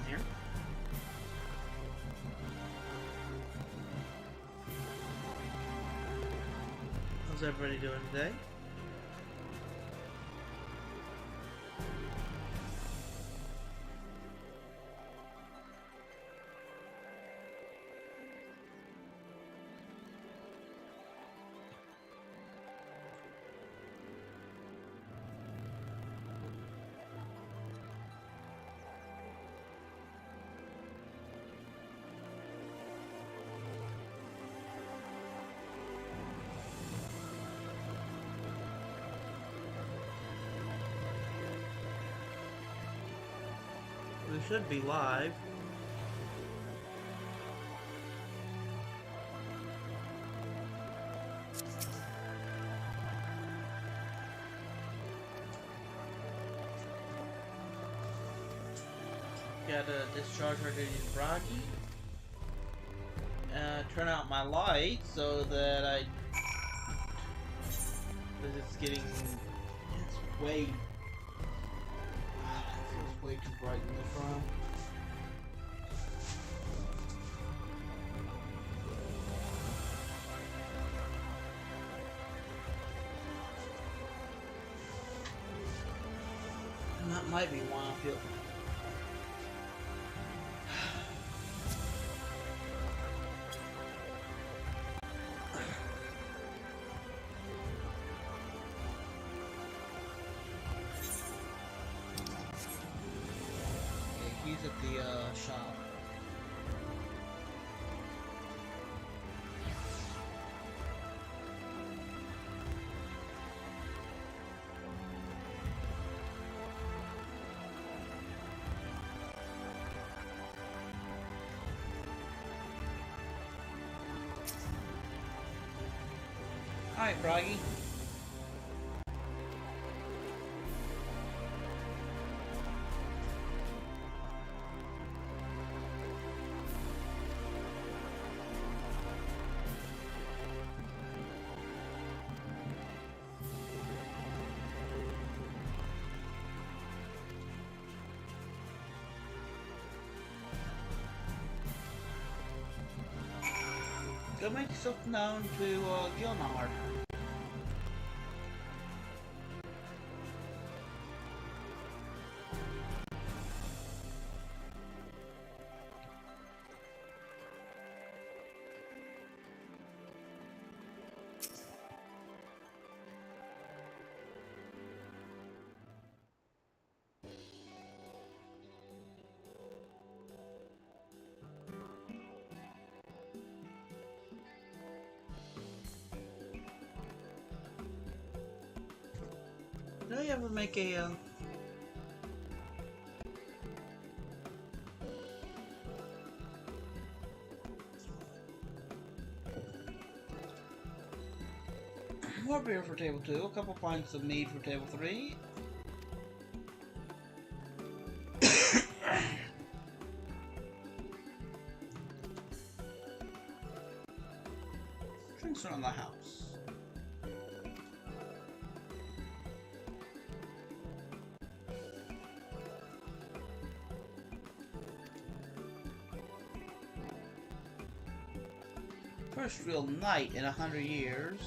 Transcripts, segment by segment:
here. How's everybody doing today? We should be live. Gotta discharge our duty to Bragi. Turn out my light so that because it's getting, it's way, it feels way too bright in this room. And that might be why I feel. He's at the shop. Alright, Bragi. Go make yourself known to Gilnard. Do you ever make a more beer for table 2, a couple pints of mead for table 3. Drinks around the house. First real night in 100 years.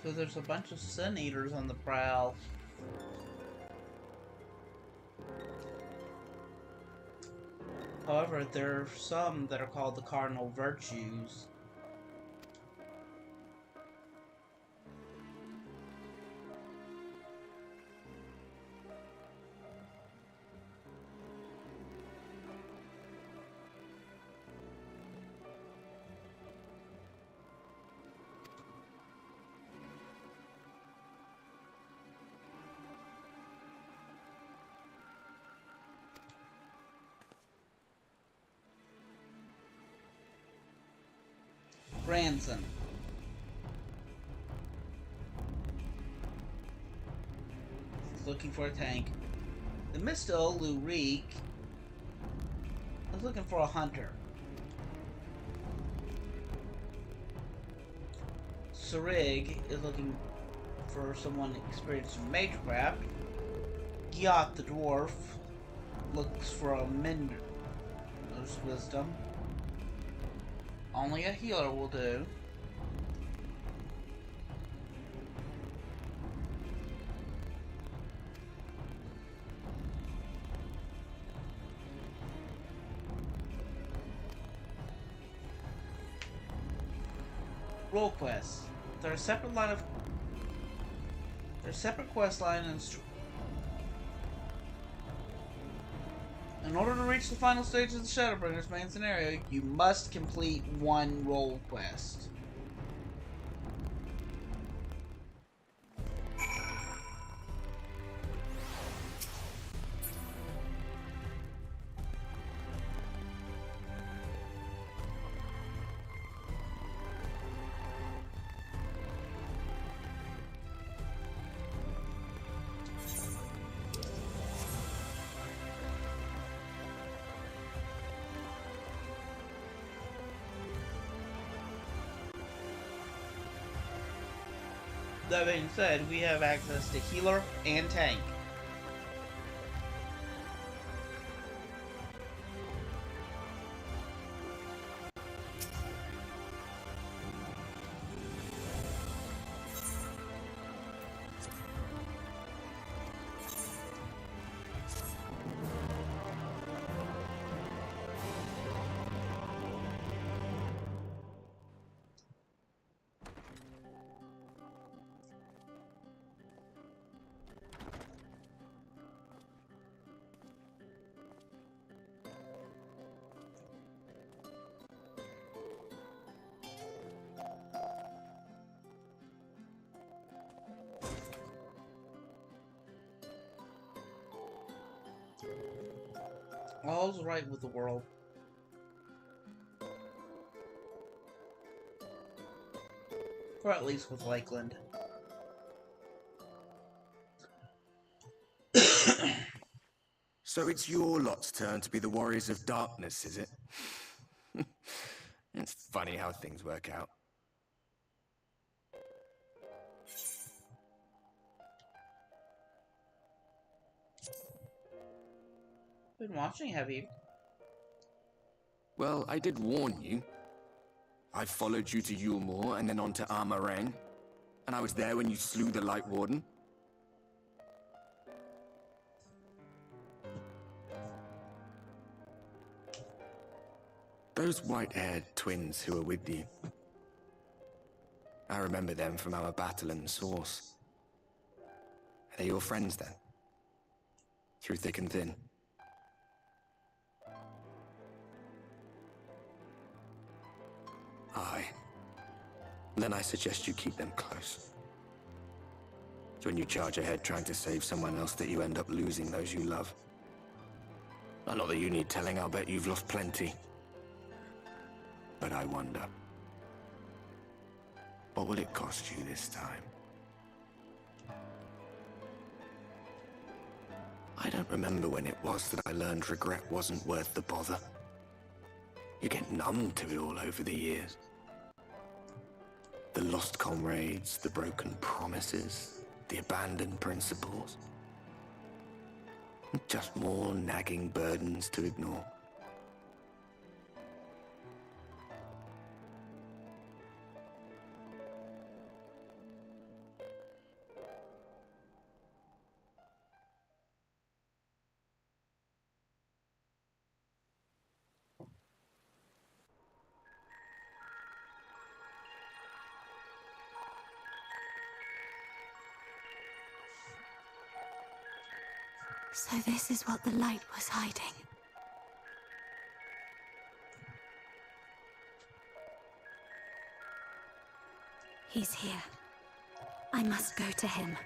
So there's a bunch of Sin Eaters on the prowl. However, there are some that are called the Cardinal Virtues. grandson. He's looking for a tank. The Mr. Lurik is looking for a hunter. Sarig is looking for someone experienced in magecraft. Gyat the dwarf looks for a mender's wisdom. Only a healer will do. Role quests. They're a separate line of. They're a separate quest line and. In order to reach the final stage of the Shadowbringers main scenario, you must complete one role quest. That being said, we have access to healer and tank. All's right with the world. Or at least with Lakeland. So it's your lot's turn to be the Warriors of Darkness, is it? It's funny how things work out. Been watching, have you? Well, I did warn you. I followed you to Yulmore and then on to Armarang. And I was there when you slew the Light Warden. Those white-haired twins who were with you. I remember them from our battle in the Source. Are they your friends then? Through thick and thin? Aye. Then I suggest you keep them close. It's when you charge ahead trying to save someone else that you end up losing those you love. Not that you need telling, I'll bet you've lost plenty. But I wonder, what will it cost you this time? I don't remember when it was that I learned regret wasn't worth the bother. You get numb to it all over the years. The lost comrades, the broken promises, the abandoned principles. Just more nagging burdens to ignore. So this is what the light was hiding. He's here. I must go to him.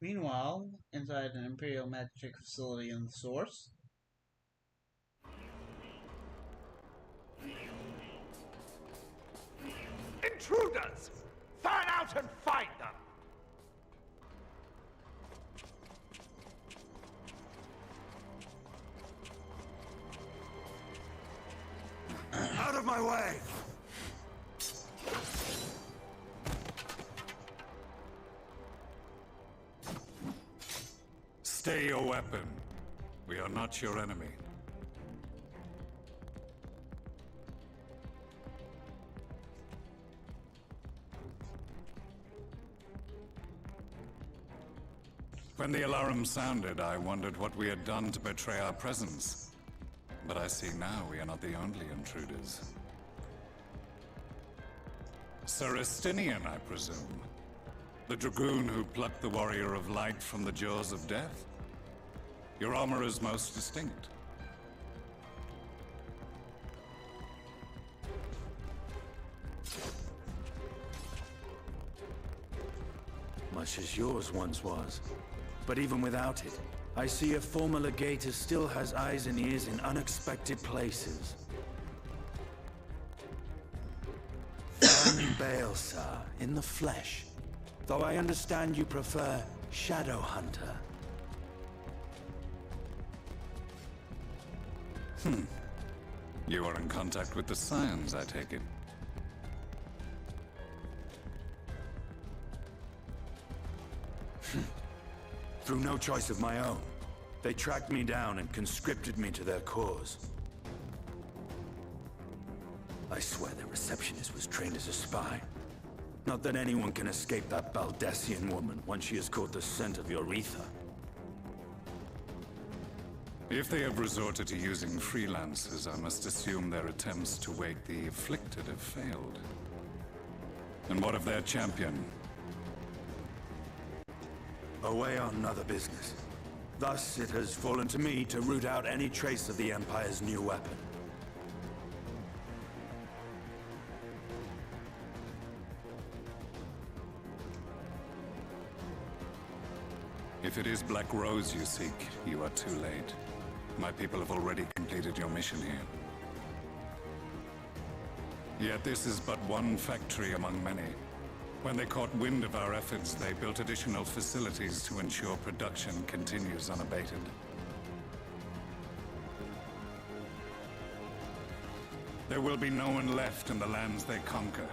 Meanwhile, inside an Imperial magic facility in the Source. Intruders! Fan out and find them! Out of my way! Stay your weapon. We are not your enemy. When the alarm sounded, I wondered what we had done to betray our presence. But I see now we are not the only intruders. Sargatanas, I presume. The dragoon who plucked the warrior of light from the jaws of death? Your armor is most distinct. Much as yours once was. But even without it, I see a former legator still has eyes and ears in unexpected places. Baelsar, in the flesh. Though I understand you prefer Shadow Hunter. You are in contact with the Scions, I take it. Through no choice of my own, they tracked me down and conscripted me to their cause. I swear their receptionist was trained as a spy. Not that anyone can escape that Baldessian woman once she has caught the scent of your ether. If they have resorted to using freelancers, I must assume their attempts to wake the afflicted have failed. And what of their champion? Away on other business. Thus, it has fallen to me to root out any trace of the Empire's new weapon. If it is Black Rose you seek, you are too late. My people have already completed your mission here. Yet this is but one factory among many. When they caught wind of our efforts, they built additional facilities to ensure production continues unabated. There will be no one left in the lands they conquer.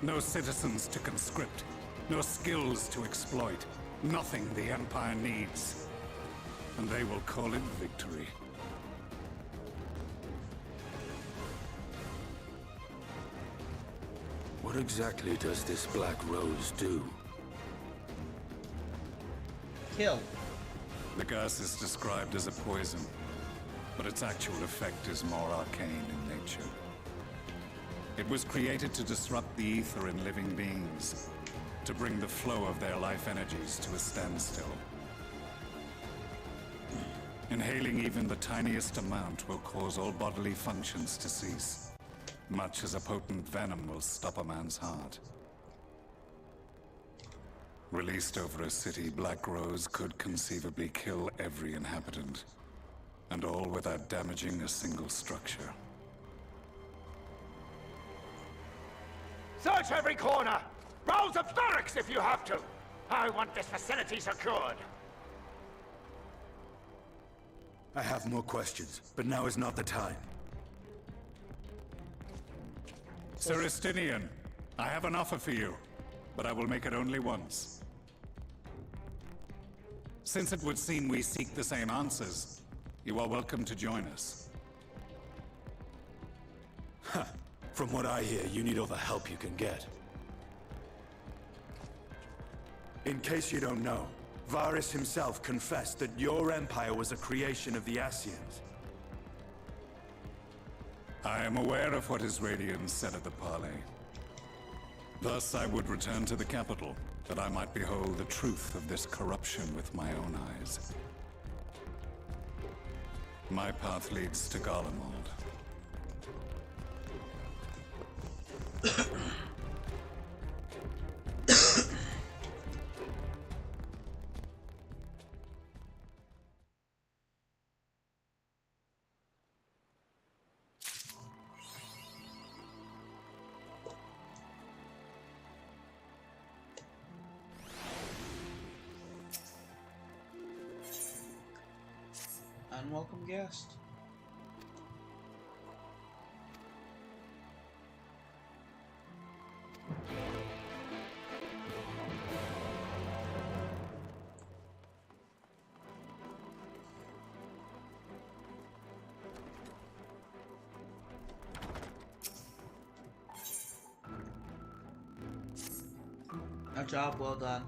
No citizens to conscript. No skills to exploit. Nothing the Empire needs. And they will call it victory. What exactly does this Black Rose do? Kill. The gas is described as a poison, but its actual effect is more arcane in nature. It was created to disrupt the ether in living beings, to bring the flow of their life energies to a standstill. Inhaling even the tiniest amount will cause all bodily functions to cease, much as a potent venom will stop a man's heart. Released over a city, Black Rose could conceivably kill every inhabitant, and all without damaging a single structure. Search every corner! Rouse the barracks if you have to! I want this facility secured! I have more questions, but now is not the time. Sargatanas, I have an offer for you, but I will make it only once. Since it would seem we seek the same answers, you are welcome to join us. Huh. From what I hear, you need all the help you can get. In case you don't know, Varys himself confessed that your empire was a creation of the Ascians. I am aware of what his Radiance said at the parley. Thus I would return to the capital, that I might behold the truth of this corruption with my own eyes. My path leads to Garlemald. unwelcome guest. A job well done.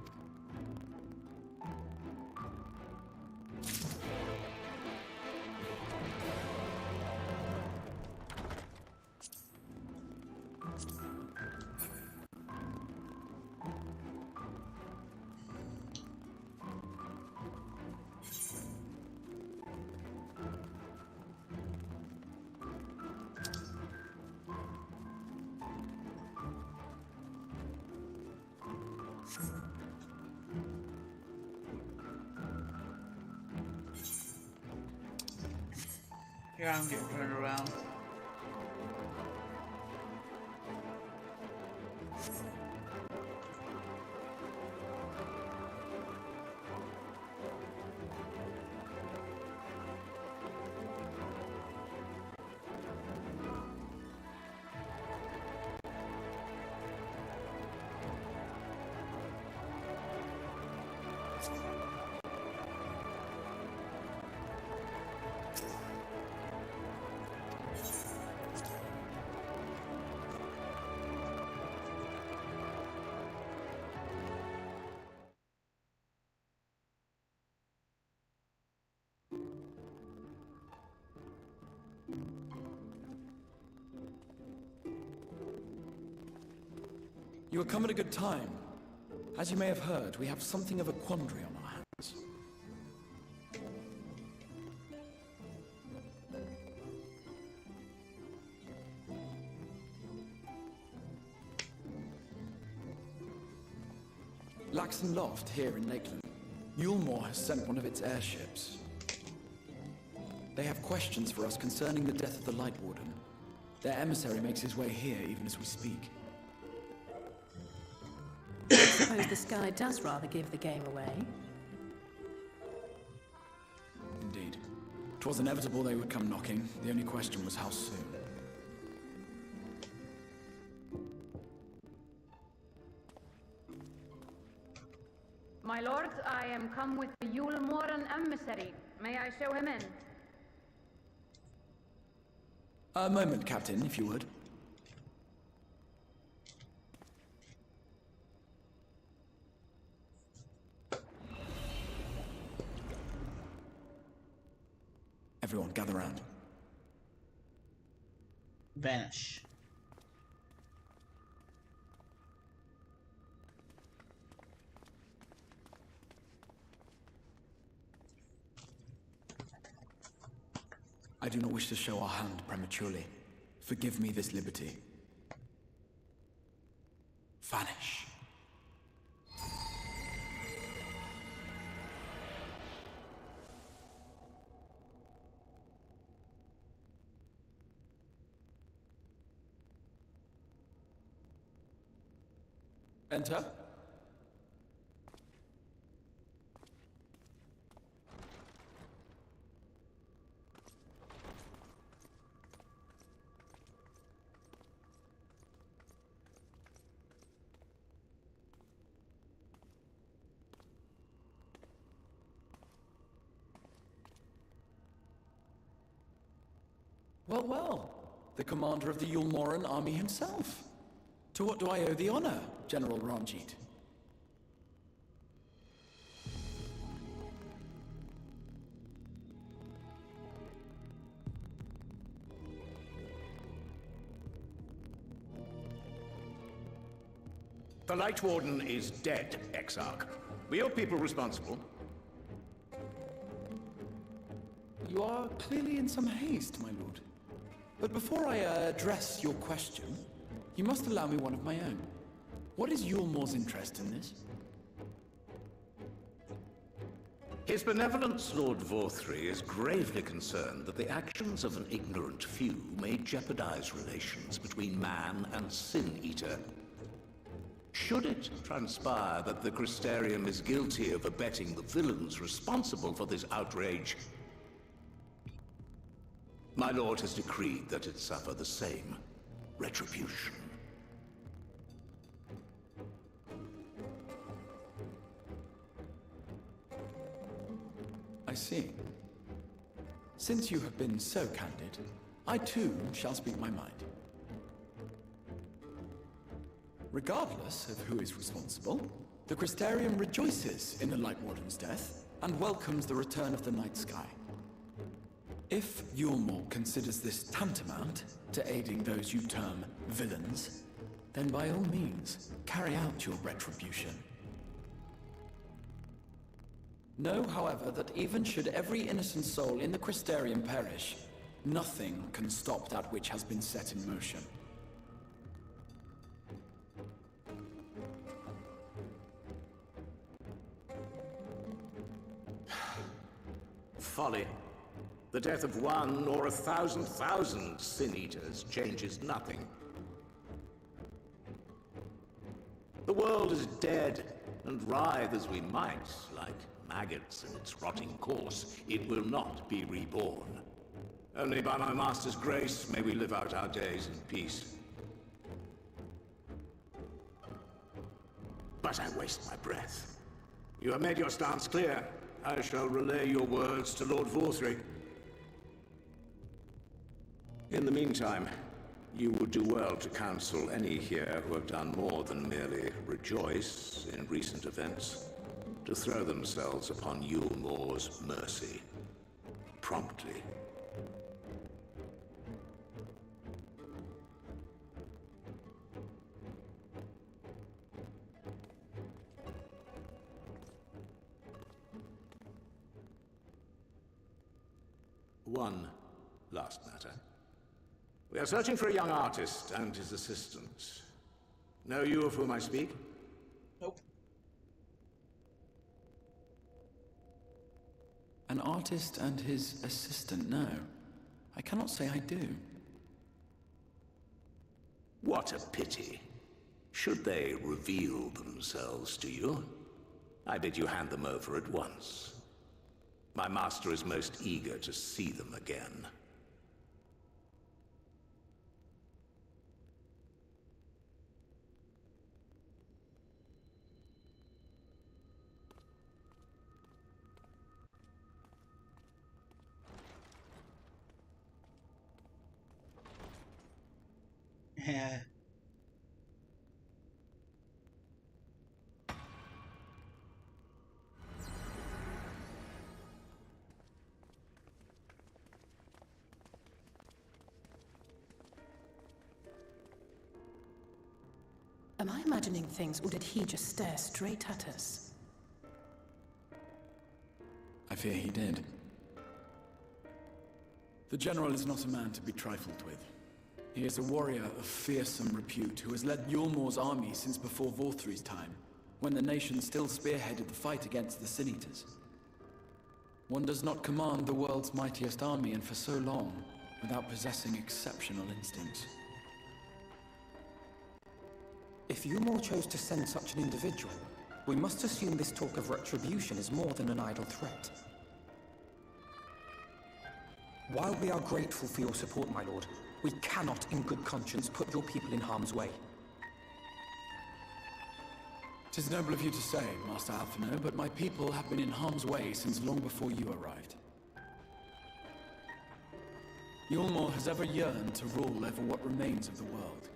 Here I'm getting turned around. You have come at a good time. As you may have heard, we have something of a quandary on our hands. Laxton Loft, here in Lakeland. Yulmore has sent one of its airships. They have questions for us concerning the death of the Light Warden. Their emissary makes his way here even as we speak. I suppose the sky does rather give the game away. Indeed. 'Twas inevitable they would come knocking. The only question was how soon. My lord, I am come with the Yulmoran emissary. May I show him in? A moment, Captain, if you would. Everyone, gather round. Vanish. I do not wish to show our hand prematurely. Forgive me this liberty. Vanish. Enter. Well, well. The commander of the Yulmoran army himself. To what do I owe the honor, General Ranjit? The Light Warden is dead, Exarch. Were your people responsible? You are clearly in some haste, my lord. But before I address your question, you must allow me one of my own. What is Yulmore's interest in this? His benevolence, Lord Vorthry, is gravely concerned that the actions of an ignorant few may jeopardize relations between man and Sin-Eater. Should it transpire that the Crystarium is guilty of abetting the villains responsible for this outrage, My lord has decreed that it suffer the same retribution. I see. Since you have been so candid, I too shall speak my mind. Regardless of who is responsible, the Crystarium rejoices in the Light Warden's death and welcomes the return of the night sky. If Yulmore considers this tantamount to aiding those you term villains, then by all means, carry out your retribution. Know, however, that even should every innocent soul in the Crystarium perish, nothing can stop that which has been set in motion. Folly. The death of one or 1,000,000 Sin-Eaters changes nothing. The world is dead, and writhe as we might, like maggots in its rotting course, it will not be reborn. Only by my master's grace may we live out our days in peace. But I waste my breath. You have made your stance clear. I shall relay your words to Lord Vorthry. In the meantime, you would do well to counsel any here who have done more than merely rejoice in recent events, to throw themselves upon Yulmore's mercy, promptly. One last matter. We are searching for a young artist and his assistant. Know you of whom I speak? Nope. An artist and his assistant, no. I cannot say I do. What a pity. Should they reveal themselves to you, I bid you hand them over at once. My master is most eager to see them again. Yeah. Am I imagining things, or did he just stare straight at us? I fear he did. The General is not a man to be trifled with. He is a warrior of fearsome repute who has led Yulmore's army since before Vorthry's time, when the nation still spearheaded the fight against the Sin-Eaters. One does not command the world's mightiest army, and for so long, without possessing exceptional instincts. If Yulmore chose to send such an individual, we must assume this talk of retribution is more than an idle threat. While we are grateful for your support, my lord, we cannot in good conscience put your people in harm's way. 'Tis noble of you to say, Master Alphino, but my people have been in harm's way since long before you arrived. Yulmore has ever yearned to rule over what remains of the world.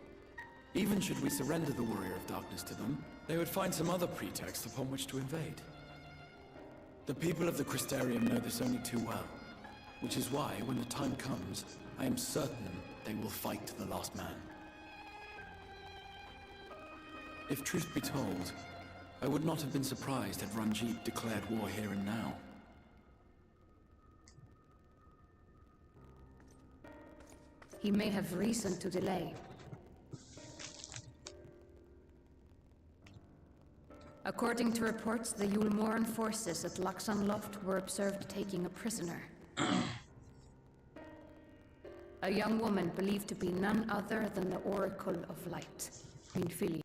Even should we surrender the Warrior of Darkness to them, they would find some other pretext upon which to invade. The people of the Crystarium know this only too well, which is why, when the time comes, I am certain they will fight to the last man. If truth be told, I would not have been surprised had Ranjit declared war here and now. He may have reason to delay. According to reports, the Yulmoran forces at Laxan Loft were observed taking a prisoner. A young woman believed to be none other than the Oracle of Light, Minfilia.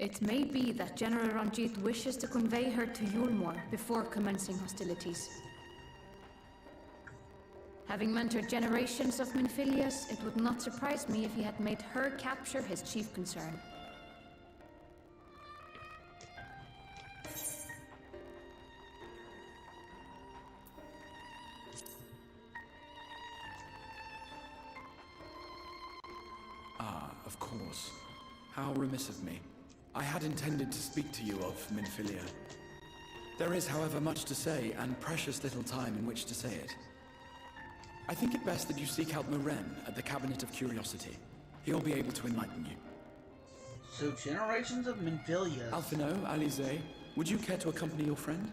It may be that General Ranjit wishes to convey her to Yulmor before commencing hostilities. Having mentored generations of Minfilias, it would not surprise me if he had made her capture his chief concern. Ah, of course. How remiss of me. I had intended to speak to you of Minfilia. There is, however, much to say, and precious little time in which to say it. I think it best that you seek out Moren at the Cabinet of Curiosity. He'll be able to enlighten you. So, generations of Minfilias. Alphino, Alize, would you care to accompany your friend?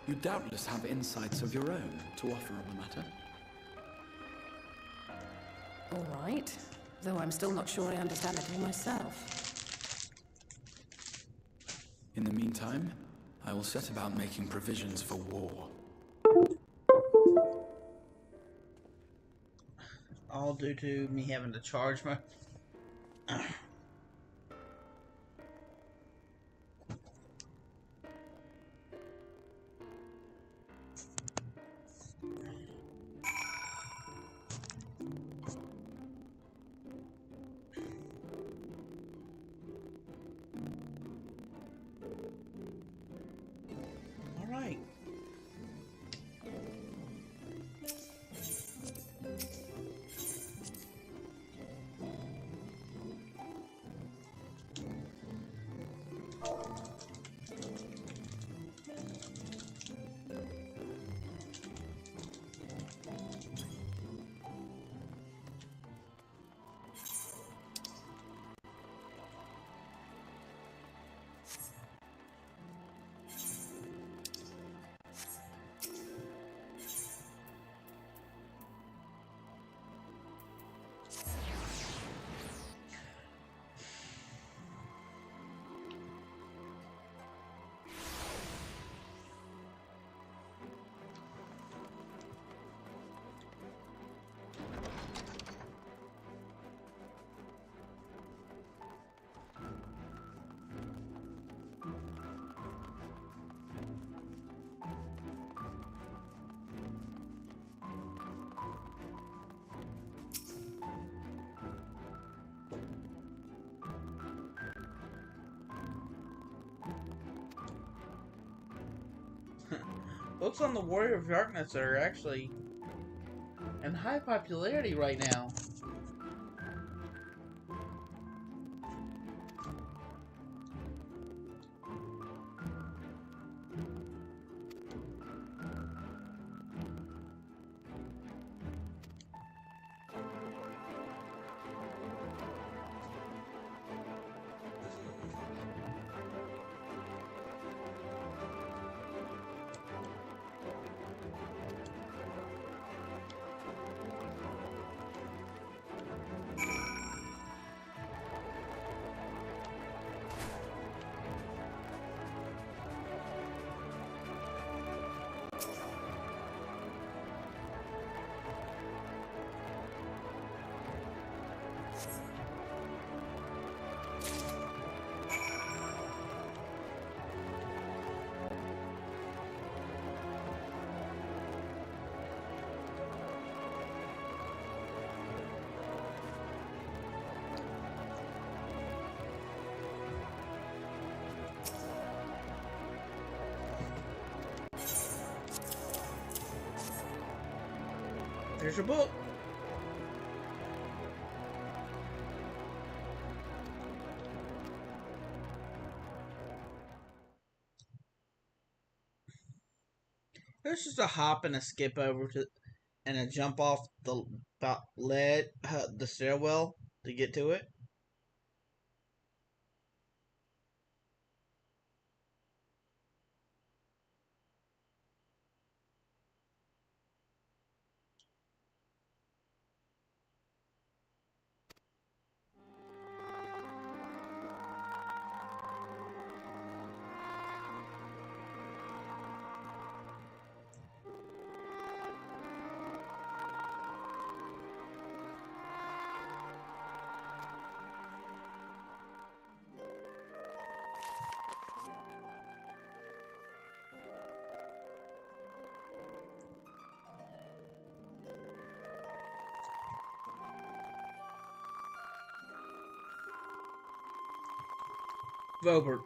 You doubtless have insights of your own to offer on the matter. All right. Though I'm still not sure I understand it all myself. In the meantime, I will set about making provisions for war. All due to me having to charge my... Alright. Books on the Warrior of Darkness are actually in high popularity right now. There's your book. There's just a hop and a skip over to, and a jump off the the stairwell to get to it. Robert.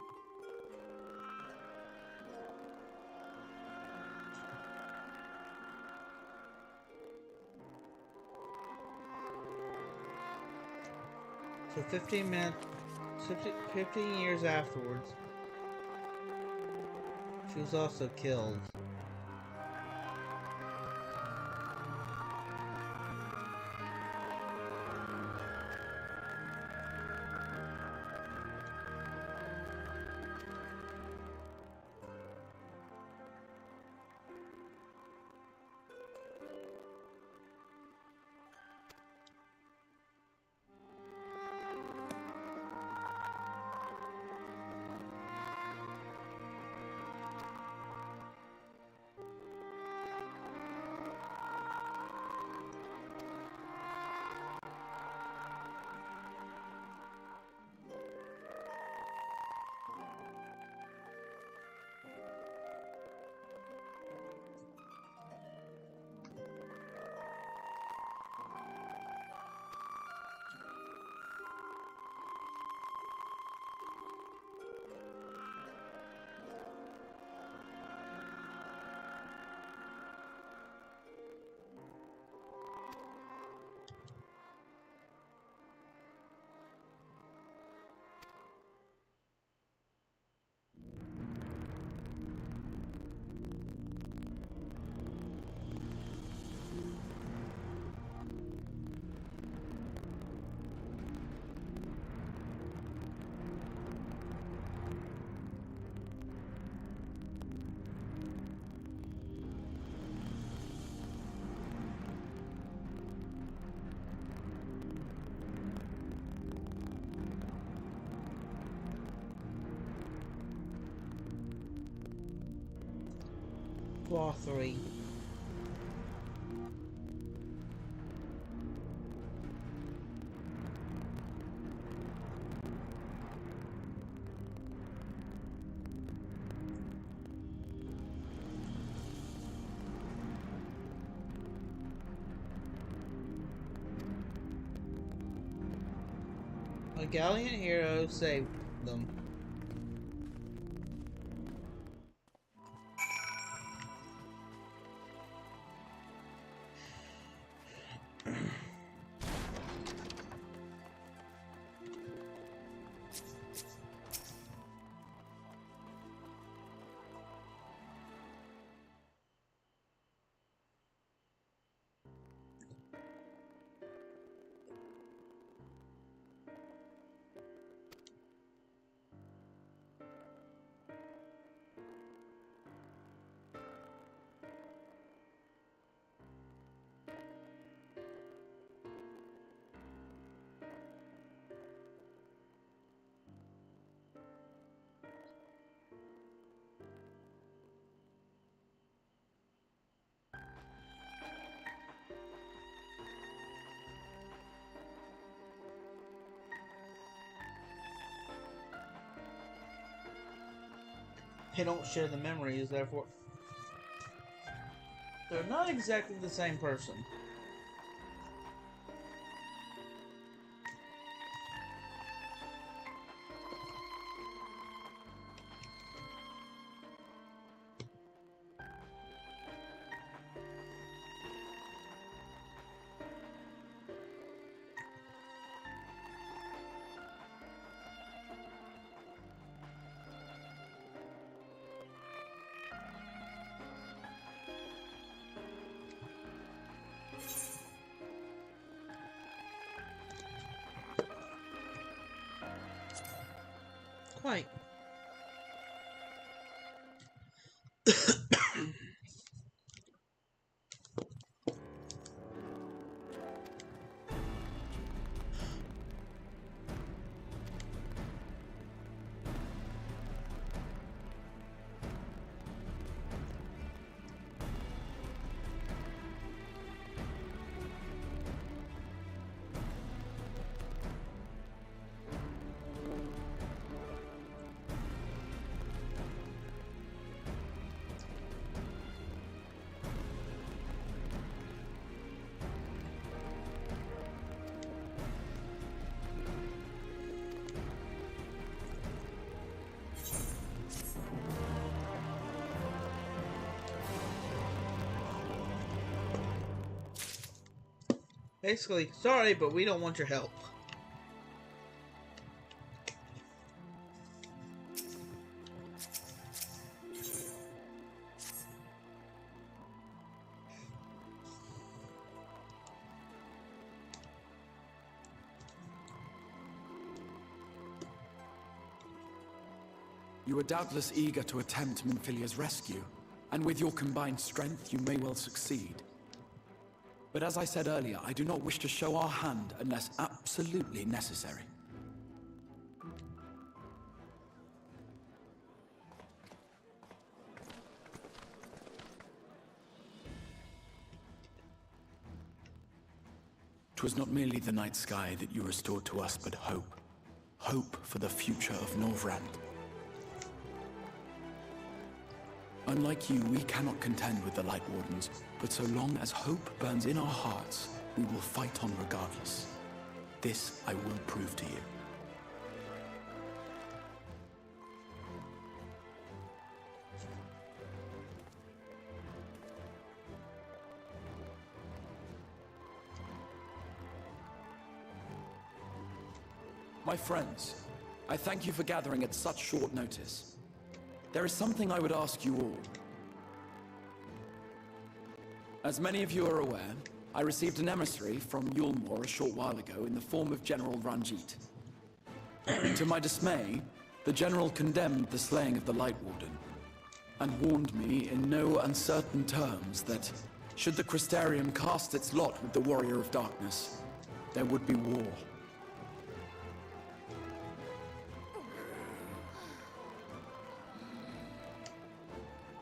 So 15 minutes, 15 years afterwards, she was also killed. Floor 3. A gallant hero saved them. They don't share the memories, therefore they're not exactly the same person. Quite. Basically, sorry, but we don't want your help. You are doubtless eager to attempt Minfilia's rescue, and with your combined strength, you may well succeed. But as I said earlier, I do not wish to show our hand unless absolutely necessary. Twas not merely the night sky that you restored to us, but hope. Hope for the future of Norvrand. Unlike you, we cannot contend with the Light Wardens, but so long as hope burns in our hearts, we will fight on regardless. This I will prove to you. My friends, I thank you for gathering at such short notice. There is something I would ask you all. As many of you are aware, I received an emissary from Yulmore a short while ago in the form of General Ranjit. To my dismay, the General condemned the slaying of the Light Warden, and warned me in no uncertain terms that, should the Crystarium cast its lot with the Warrior of Darkness, there would be war.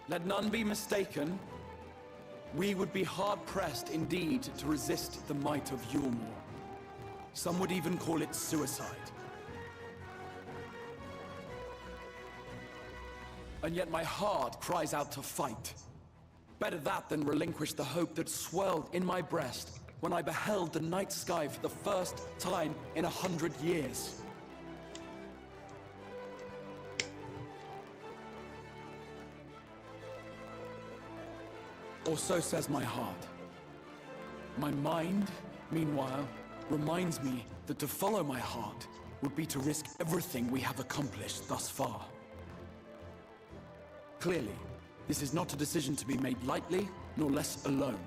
Let none be mistaken. We would be hard-pressed indeed to resist the might of Yulmore. Some would even call it suicide. And yet my heart cries out to fight. Better that than relinquish the hope that swelled in my breast when I beheld the night sky for the first time in 100 years. Or so says my heart. My mind, meanwhile, reminds me that to follow my heart would be to risk everything we have accomplished thus far. Clearly, this is not a decision to be made lightly, nor less alone.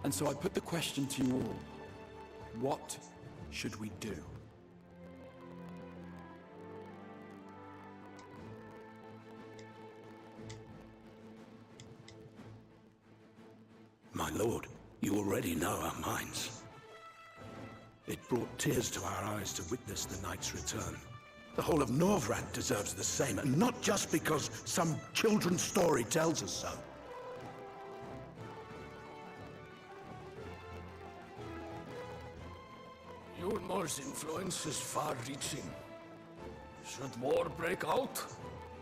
And so I put the question to you all. What should we do? My lord, you already know our minds. It brought tears to our eyes to witness the knight's return. The whole of Norvrand deserves the same, and not just because some children's story tells us so. Yulmore's influence is far-reaching. Should war break out,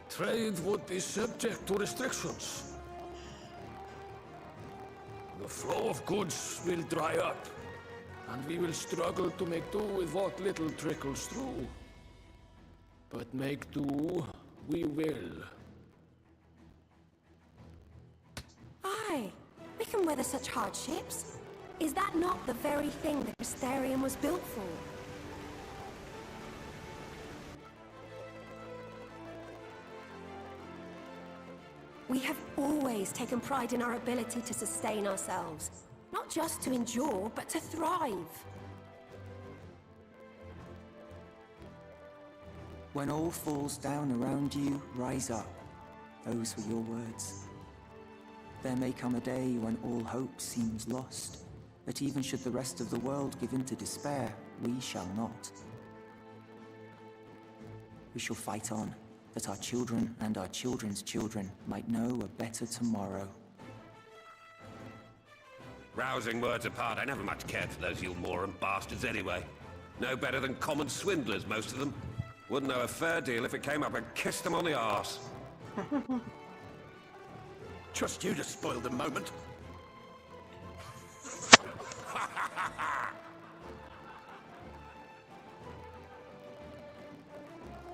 trade would be subject to restrictions. The flow of goods will dry up, and we will struggle to make do with what little trickles through. But make do, we will. Aye, we can weather such hardships. Is that not the very thing the Crystarium was built for? We have always taken pride in our ability to sustain ourselves. Not just to endure, but to thrive. When all falls down around you, rise up. Those were your words. There may come a day when all hope seems lost, but even should the rest of the world give in to despair, we shall not. We shall fight on, that our children and our children's children might know a better tomorrow. Rousing words apart, I never much cared for those Yulmoran bastards anyway. No better than common swindlers, most of them. Wouldn't know a fair deal if it came up and kissed them on the arse. Trust you to spoil the moment.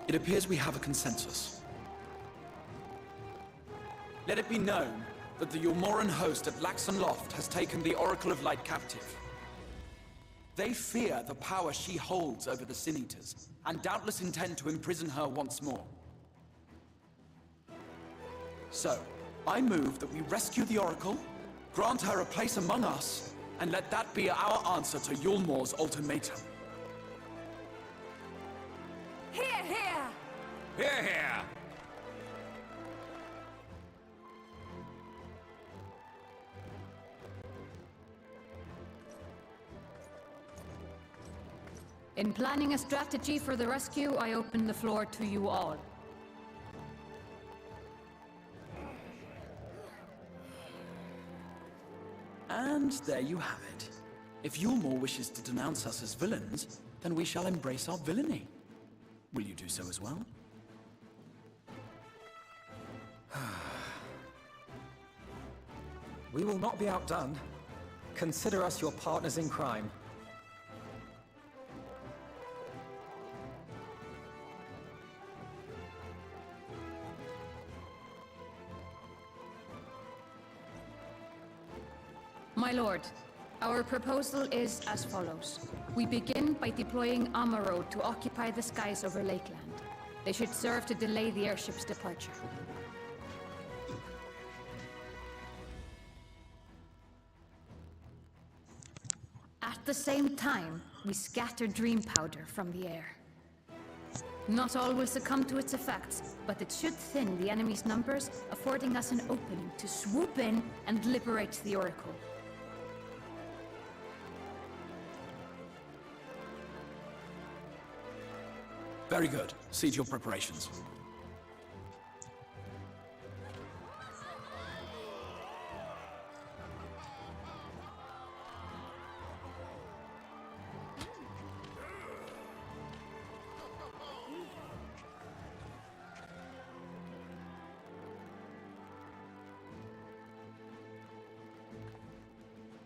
It appears we have a consensus. Let it be known that the Yulmoran host at Laxon Loft has taken the Oracle of Light captive. They fear the power she holds over the Sin Eaters, and doubtless intend to imprison her once more. So, I move that we rescue the Oracle, grant her a place among us, and let that be our answer to Yulmor's ultimatum. Hear, hear! Hear, hear! In planning a strategy for the rescue, I open the floor to you all. And there you have it. If Yulmor wishes to denounce us as villains, then we shall embrace our villainy. Will you do so as well? We will not be outdone. Consider us your partners in crime. My lord, our proposal is as follows. We begin by deploying Amaro to occupy the skies over Lakeland. They should serve to delay the airship's departure. At the same time, we scatter dream powder from the air. Not all will succumb to its effects, but it should thin the enemy's numbers, affording us an opening to swoop in and liberate the Oracle. Very good. See to your preparations.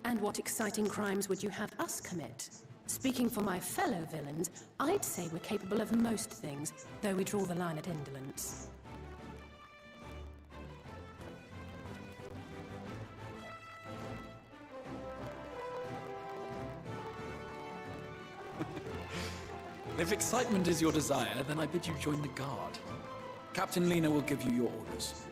And what exciting crimes would you have us commit? Speaking for my fellow villains, I'd say we're capable of most things, though we draw the line at indolence. If excitement is your desire, then I bid you join the guard. Captain Lena will give you your orders.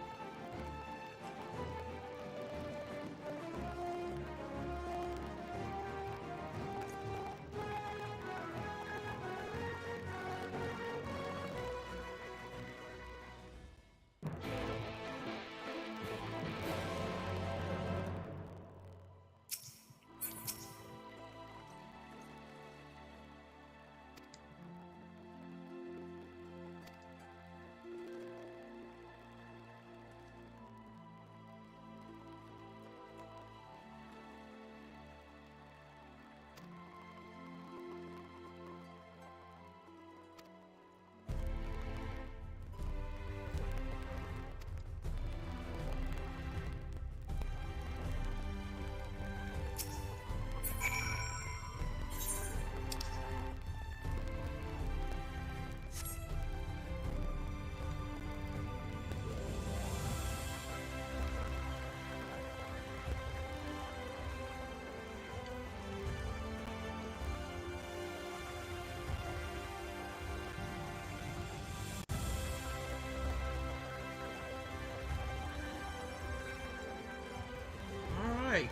Alright.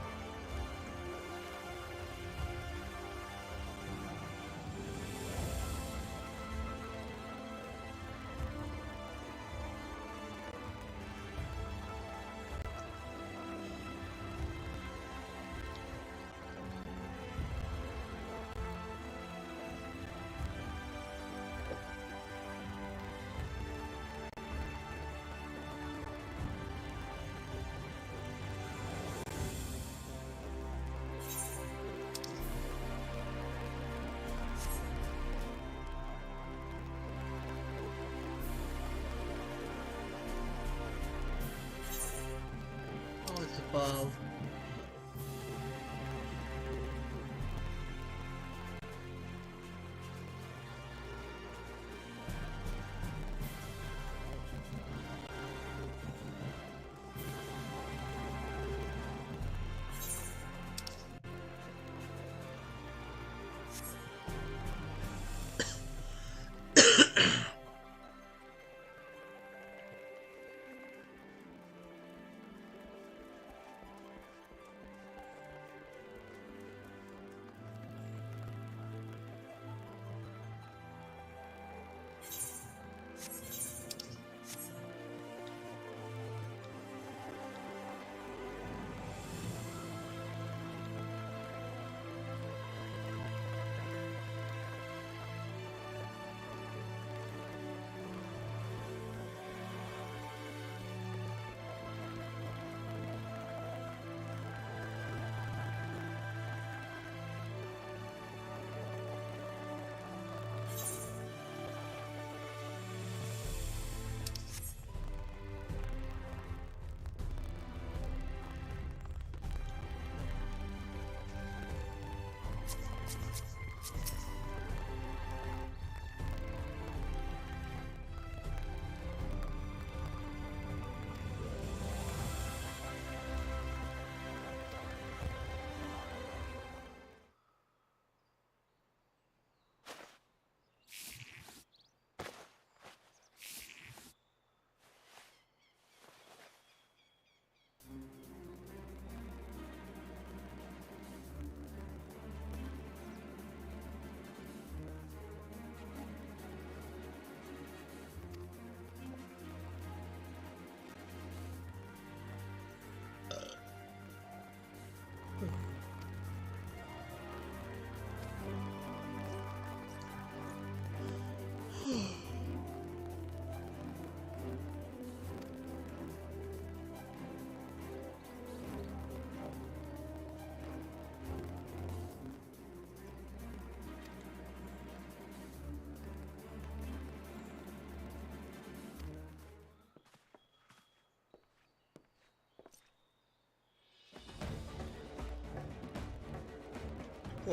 Oh, it's above.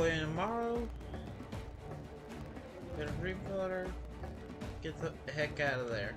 deploying tomorrow. Get a dream powder. Get the heck out of there.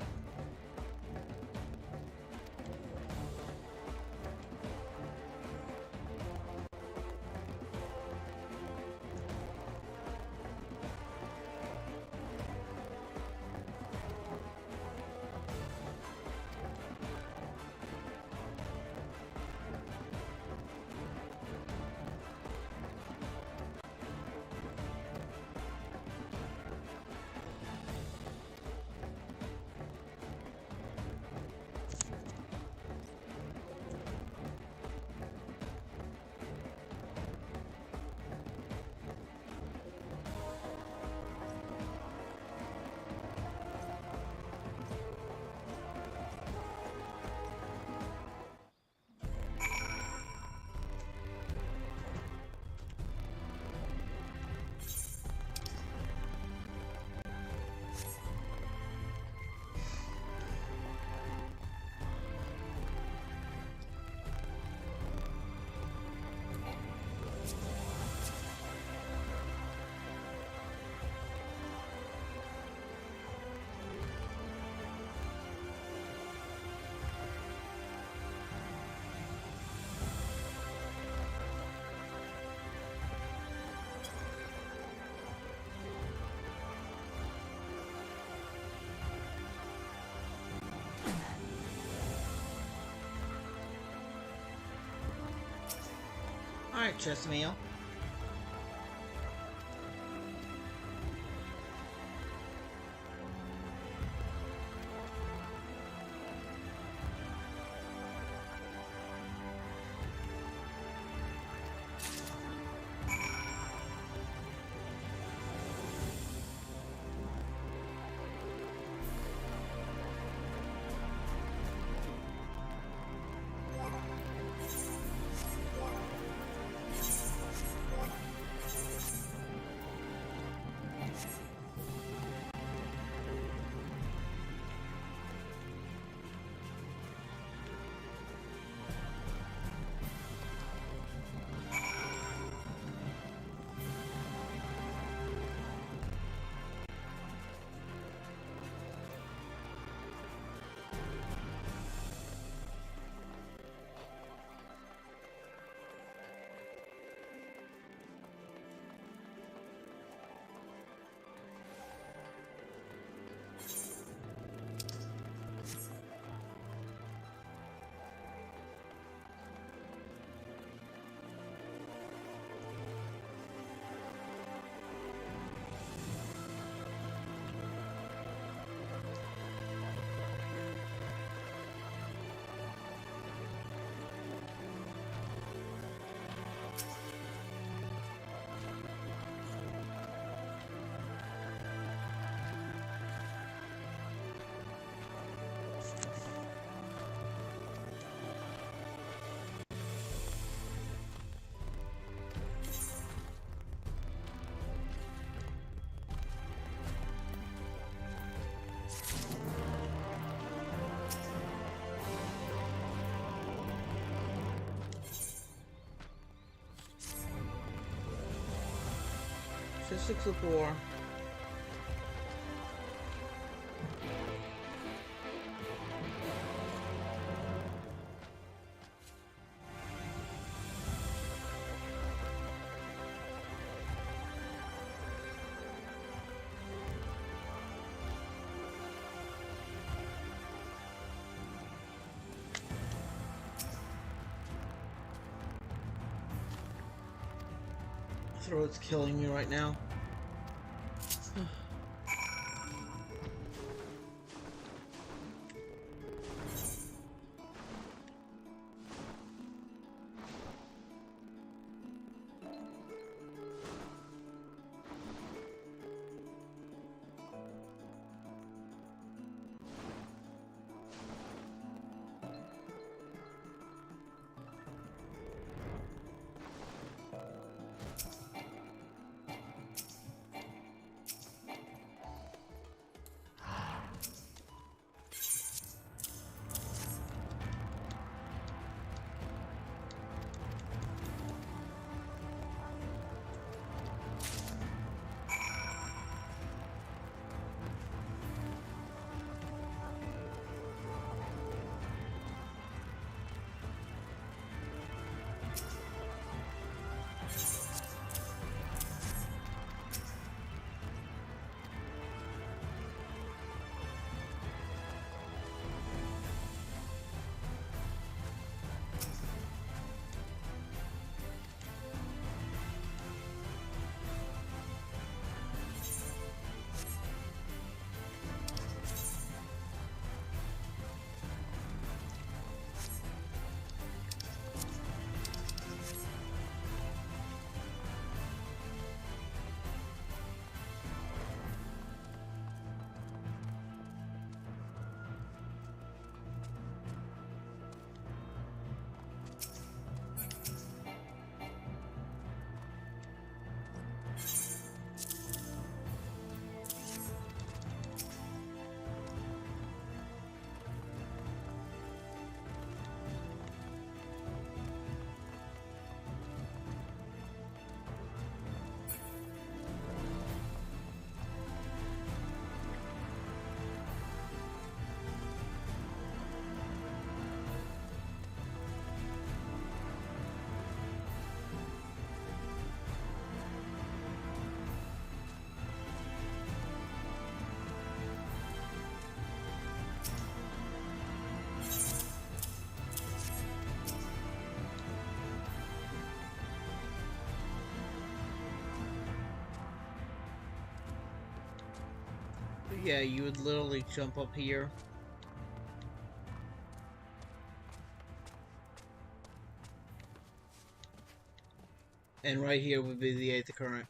Alright, chest meal. Just 64. Throat's killing me right now. Yeah, you would literally jump up here. And right here would be the Aether current.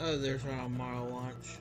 Oh, there's our Amara launch.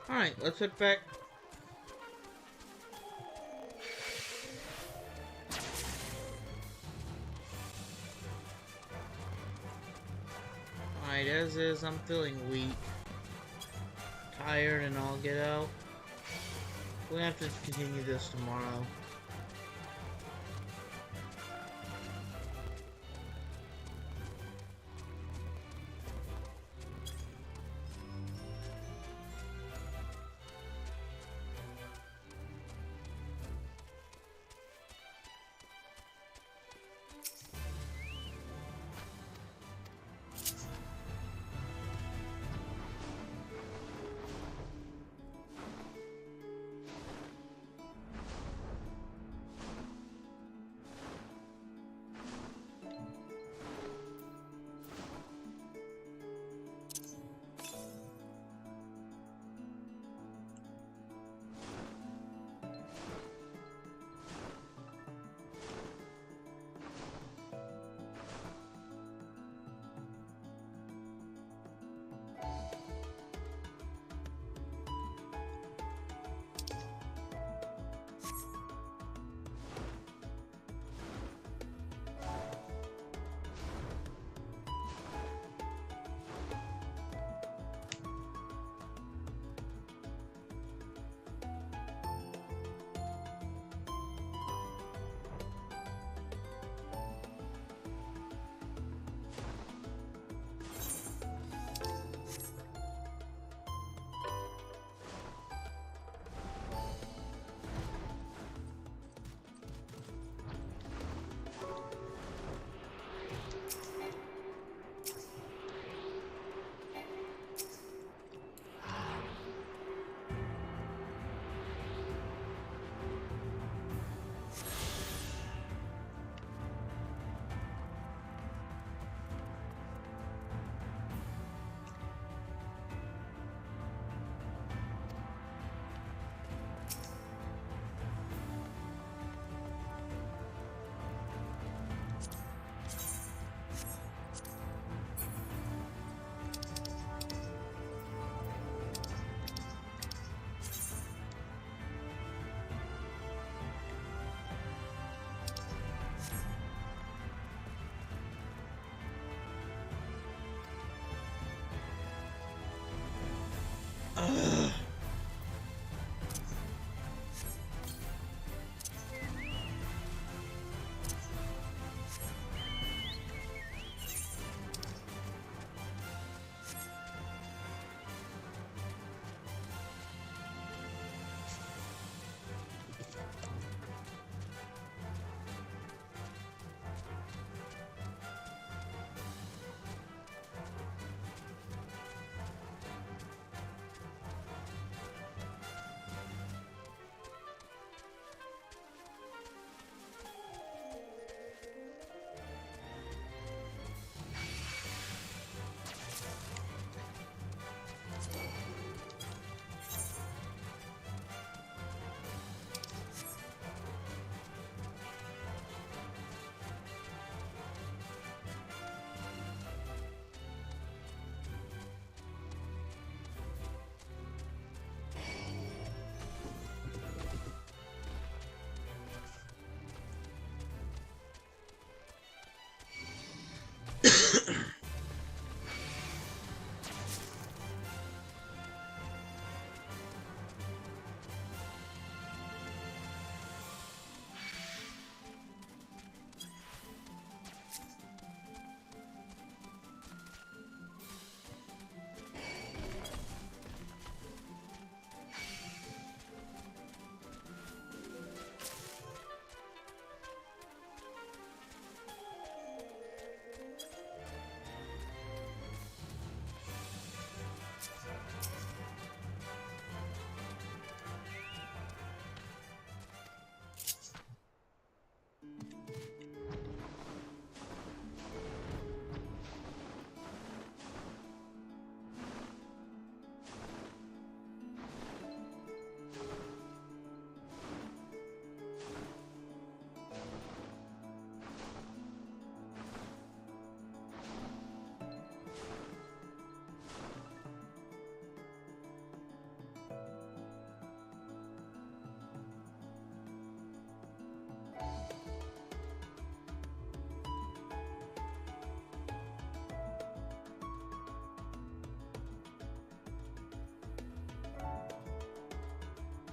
Alright, let's head back. Alright, as is, I'm feeling weak. Tired and all get out. We have to continue this tomorrow.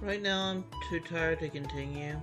Right now, I'm too tired to continue.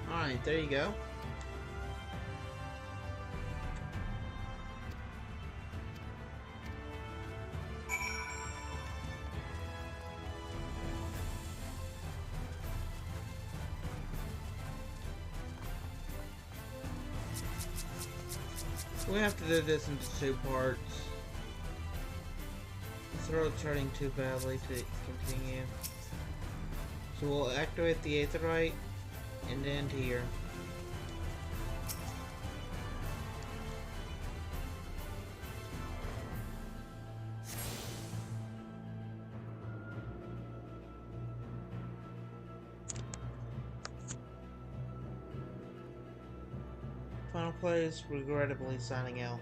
Alright, there you go. We have to do this into 2 parts. This road's hurting too badly to continue. So we'll activate the Aetherite and end here. Final Plays regrettably signing out.